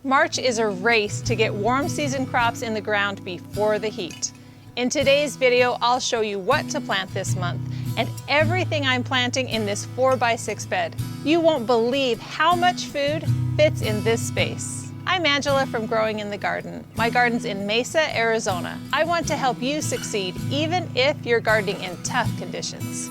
March is a race to get warm season crops in the ground before the heat. In today's video, I'll show you what to plant this month and everything I'm planting in this 4x6 bed. You won't believe how much food fits in this space. I'm Angela from Growing in the Garden. My garden's in Mesa, Arizona. I want to help you succeed even if you're gardening in tough conditions.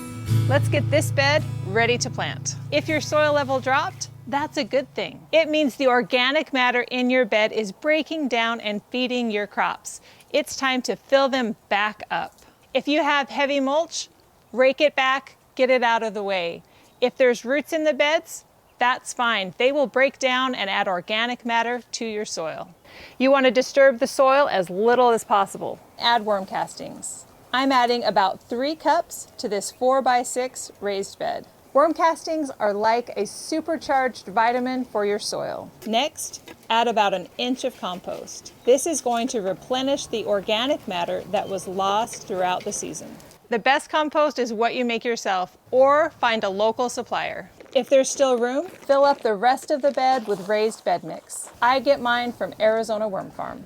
Let's get this bed ready to plant. If your soil level dropped, that's a good thing. It means the organic matter in your bed is breaking down and feeding your crops. It's time to fill them back up. If you have heavy mulch, rake it back, get it out of the way. If there's roots in the beds, that's fine. They will break down and add organic matter to your soil. You want to disturb the soil as little as possible. Add worm castings. I'm adding about 3 cups to this 4x6 raised bed. Worm castings are like a supercharged vitamin for your soil. Next, add about 1 inch of compost. This is going to replenish the organic matter that was lost throughout the season. The best compost is what you make yourself or find a local supplier. If there's still room, fill up the rest of the bed with raised bed mix. I get mine from Arizona Worm Farm.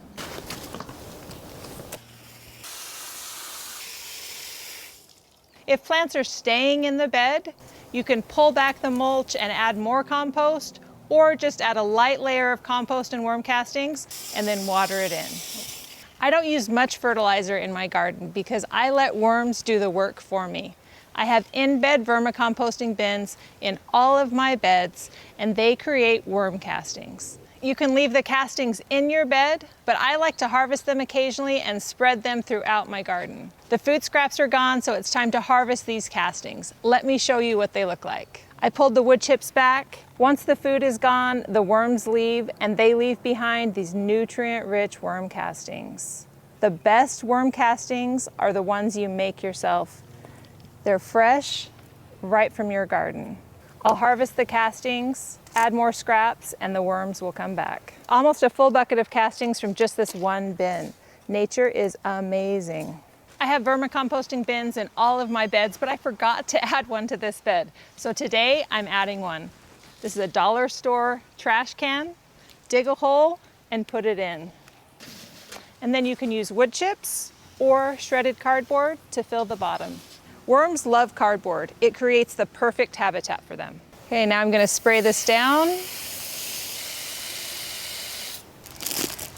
If plants are staying in the bed, you can pull back the mulch and add more compost, or just add a light layer of compost and worm castings and then water it in. I don't use much fertilizer in my garden because I let worms do the work for me. I have in-bed vermicomposting bins in all of my beds, and they create worm castings. You can leave the castings in your bed, but I like to harvest them occasionally and spread them throughout my garden. The food scraps are gone, so it's time to harvest these castings. Let me show you what they look like. I pulled the wood chips back. Once the food is gone, the worms leave, and they leave behind these nutrient-rich worm castings. The best worm castings are the ones you make yourself. They're fresh, right from your garden. I'll harvest the castings, add more scraps, and the worms will come back. Almost a full bucket of castings from just this one bin. Nature is amazing. I have vermicomposting bins in all of my beds, but I forgot to add one to this bed. So today I'm adding one. This is a dollar store trash can. Dig a hole and put it in. And then you can use wood chips or shredded cardboard to fill the bottom. Worms love cardboard. It creates the perfect habitat for them. Okay, now I'm going to spray this down.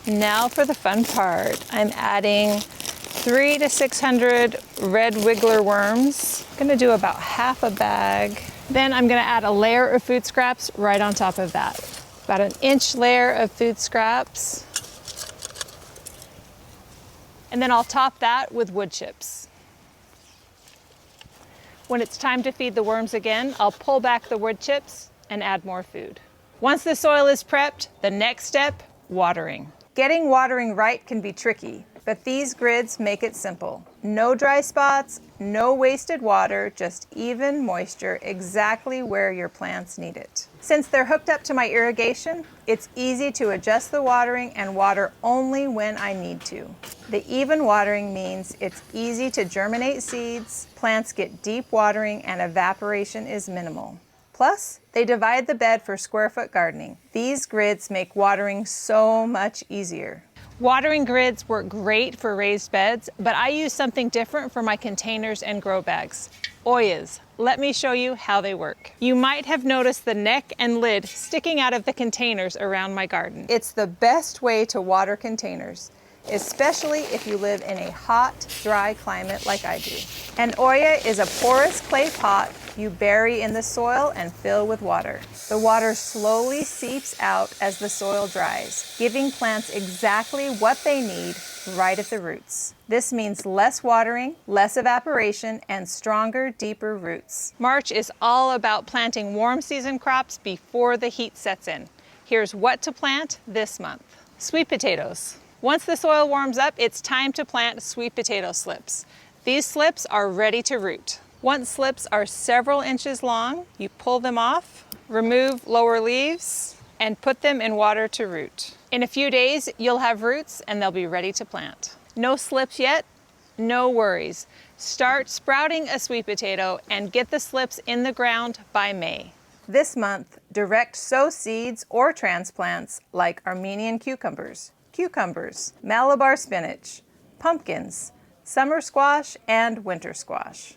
Now for the fun part. I'm adding 300 to 600 red wiggler worms. I'm going to do about half a bag. Then I'm going to add a layer of food scraps right on top of that. About 1 inch layer of food scraps. And then I'll top that with wood chips. When it's time to feed the worms again, I'll pull back the wood chips and add more food. Once the soil is prepped, the next step, watering. Getting watering right can be tricky, but these grids make it simple. No dry spots, no wasted water, just even moisture exactly where your plants need it. Since they're hooked up to my irrigation, it's easy to adjust the watering and water only when I need to. The even watering means it's easy to germinate seeds, plants get deep watering, and evaporation is minimal. Plus, they divide the bed for square foot gardening. These grids make watering so much easier. Watering grids work great for raised beds, but I use something different for my containers and grow bags. Oyas. Let me show you how they work. You might have noticed the neck and lid sticking out of the containers around my garden. It's the best way to water containers, especially if you live in a hot, dry climate like I do. An oya is a porous clay pot you bury in the soil and fill with water. The water slowly seeps out as the soil dries, giving plants exactly what they need right at the roots. This means less watering, less evaporation, and stronger, deeper roots. March is all about planting warm season crops before the heat sets in. Here's what to plant this month. Sweet potatoes. Once the soil warms up, it's time to plant sweet potato slips. These slips are ready to root. Once slips are several inches long, you pull them off, remove lower leaves, and put them in water to root. In a few days, you'll have roots and they'll be ready to plant. No slips yet? No worries. Start sprouting a sweet potato and get the slips in the ground by May. This month, direct sow seeds or transplants like Armenian cucumbers, Malabar spinach, pumpkins, summer squash, and winter squash.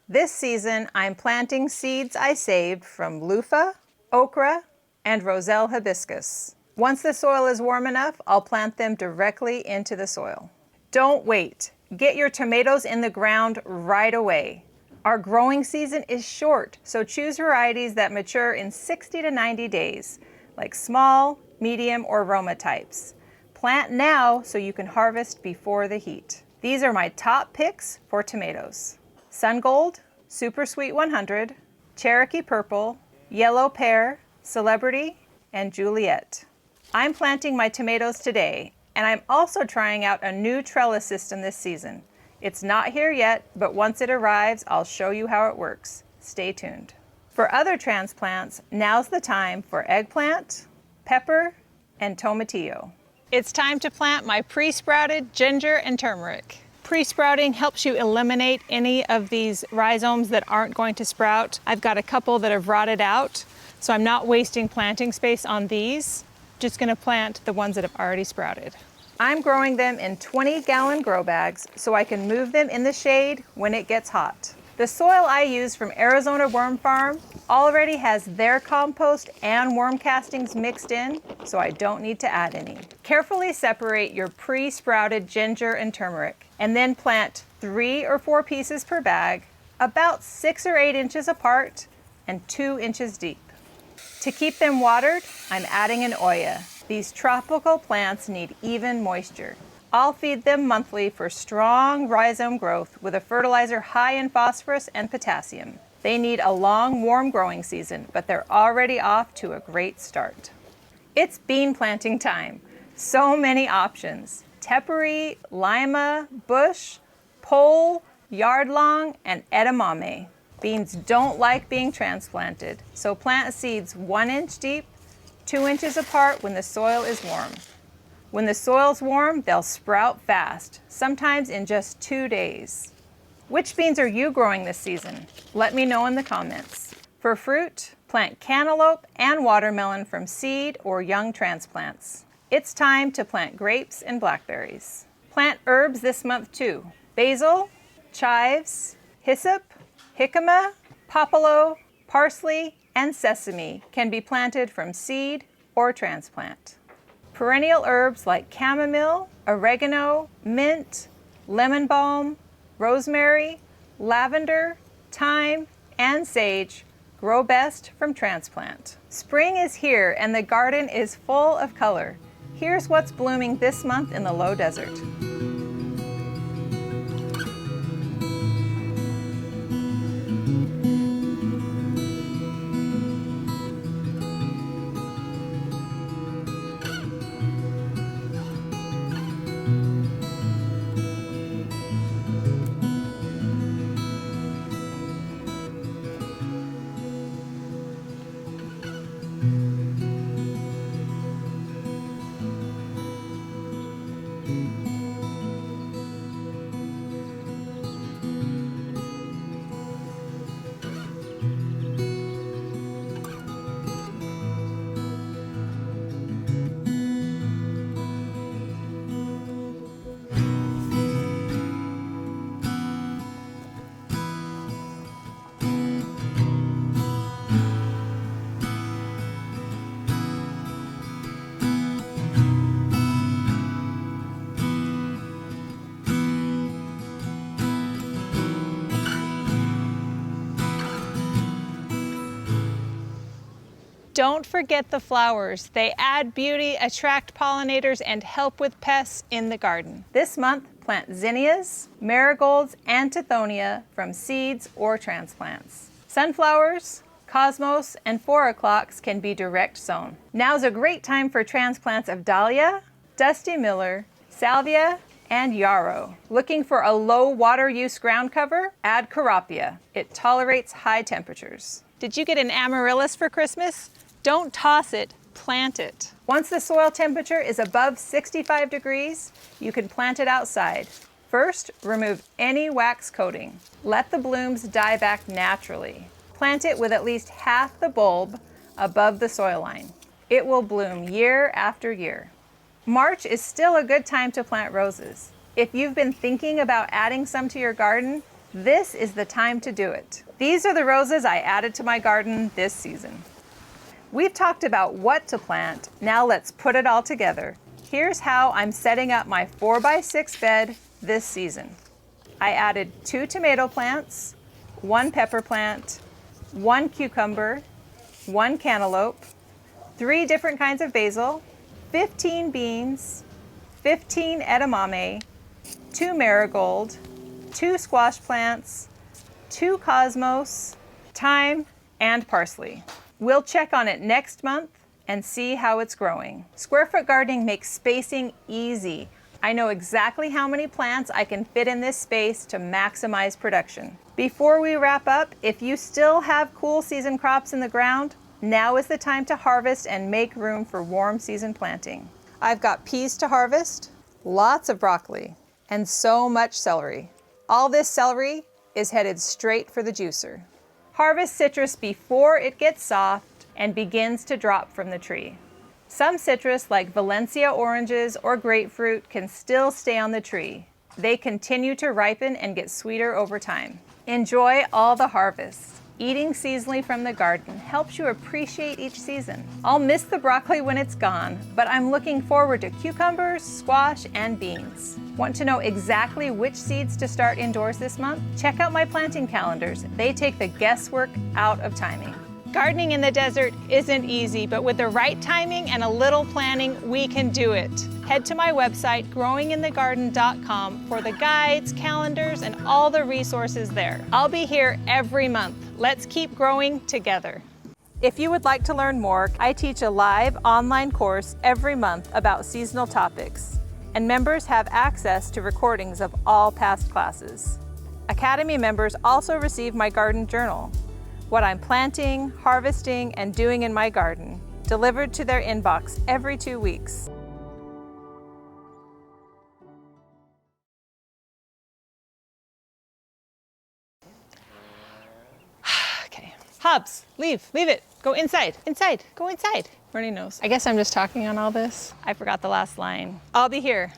This season, I'm planting seeds I saved from loofah, okra, and roselle hibiscus. Once the soil is warm enough, I'll plant them directly into the soil. Don't wait. Get your tomatoes in the ground right away. Our growing season is short, so choose varieties that mature in 60 to 90 days, like small, medium, or Roma types. Plant now so you can harvest before the heat. These are my top picks for tomatoes: Sun Gold, Super Sweet 100, Cherokee Purple, Yellow Pear, Celebrity, and Juliet. I'm planting my tomatoes today, and I'm also trying out a new trellis system this season. It's not here yet, but once it arrives, I'll show you how it works. Stay tuned. For other transplants, now's the time for eggplant, pepper, and tomatillo. It's time to plant my pre-sprouted ginger and turmeric. Pre-sprouting helps you eliminate any of these rhizomes that aren't going to sprout. I've got a couple that have rotted out, so I'm not wasting planting space on these. Just gonna plant the ones that have already sprouted. I'm growing them in 20-gallon grow bags so I can move them in the shade when it gets hot. The soil I use from Arizona Worm Farm already has their compost and worm castings mixed in, so I don't need to add any. Carefully separate your pre-sprouted ginger and turmeric, and then plant 3 or 4 pieces per bag, about 6 or 8 inches apart and 2 inches deep. To keep them watered, I'm adding an oya. These tropical plants need even moisture. I'll feed them monthly for strong rhizome growth with a fertilizer high in phosphorus and potassium. They need a long, warm growing season, but they're already off to a great start. It's bean planting time. So many options: tepary, lima, bush, pole, yard-long, and edamame. Beans don't like being transplanted, so plant seeds 1 inch deep, 2 inches apart when the soil is warm. When the soil's warm, they'll sprout fast, sometimes in just 2 days. Which beans are you growing this season? Let me know in the comments. For fruit, plant cantaloupe and watermelon from seed or young transplants. It's time to plant grapes and blackberries. Plant herbs this month too: basil, chives, hyssop, jicama, popolo, parsley, and sesame can be planted from seed or transplant. Perennial herbs like chamomile, oregano, mint, lemon balm, rosemary, lavender, thyme, and sage grow best from transplant. Spring is here and the garden is full of color. Here's what's blooming this month in the low desert. Don't forget the flowers. They add beauty, attract pollinators, and help with pests in the garden. This month, plant zinnias, marigolds, and tithonia from seeds or transplants. Sunflowers, cosmos, and 4 o'clocks can be direct sown. Now's a great time for transplants of dahlia, dusty miller, salvia, and yarrow. Looking for a low water use ground cover? Add carapia. It tolerates high temperatures. Did you get an amaryllis for Christmas? Don't toss it, plant it. Once the soil temperature is above 65 degrees, you can plant it outside. First, remove any wax coating. Let the blooms die back naturally. Plant it with at least half the bulb above the soil line. It will bloom year after year. March is still a good time to plant roses. If you've been thinking about adding some to your garden, this is the time to do it. These are the roses I added to my garden this season. We've talked about what to plant, now let's put it all together. Here's how I'm setting up my 4x6 bed this season. I added 2 tomato plants, 1 pepper plant, 1 cucumber, 1 cantaloupe, 3 different kinds of basil, 15 beans, 15 edamame, 2 marigold, 2 squash plants, 2 cosmos, thyme, and parsley. We'll check on it next month and see how it's growing. Square foot gardening makes spacing easy. I know exactly how many plants I can fit in this space to maximize production. Before we wrap up, if you still have cool season crops in the ground, now is the time to harvest and make room for warm season planting. I've got peas to harvest, lots of broccoli, and so much celery. All this celery is headed straight for the juicer. Harvest citrus before it gets soft and begins to drop from the tree. Some citrus, like Valencia oranges or grapefruit, can still stay on the tree. They continue to ripen and get sweeter over time. Enjoy all the harvests. Eating seasonally from the garden helps you appreciate each season. I'll miss the broccoli when it's gone, but I'm looking forward to cucumbers, squash, and beans. Want to know exactly which seeds to start indoors this month? Check out my planting calendars. They take the guesswork out of timing. Gardening in the desert isn't easy, but with the right timing and a little planning, we can do it. Head to my website, growinginthegarden.com, for the guides, calendars, and all the resources there. I'll be here every month. Let's keep growing together. If you would like to learn more, I teach a live online course every month about seasonal topics, and members have access to recordings of all past classes. Academy members also receive my garden journal, what I'm planting, harvesting, and doing in my garden, delivered to their inbox every 2 weeks. Okay. Hobbs, leave it. Go inside, go inside. Bernie knows. I guess I'm just talking on all this. I forgot the last line. I'll be here.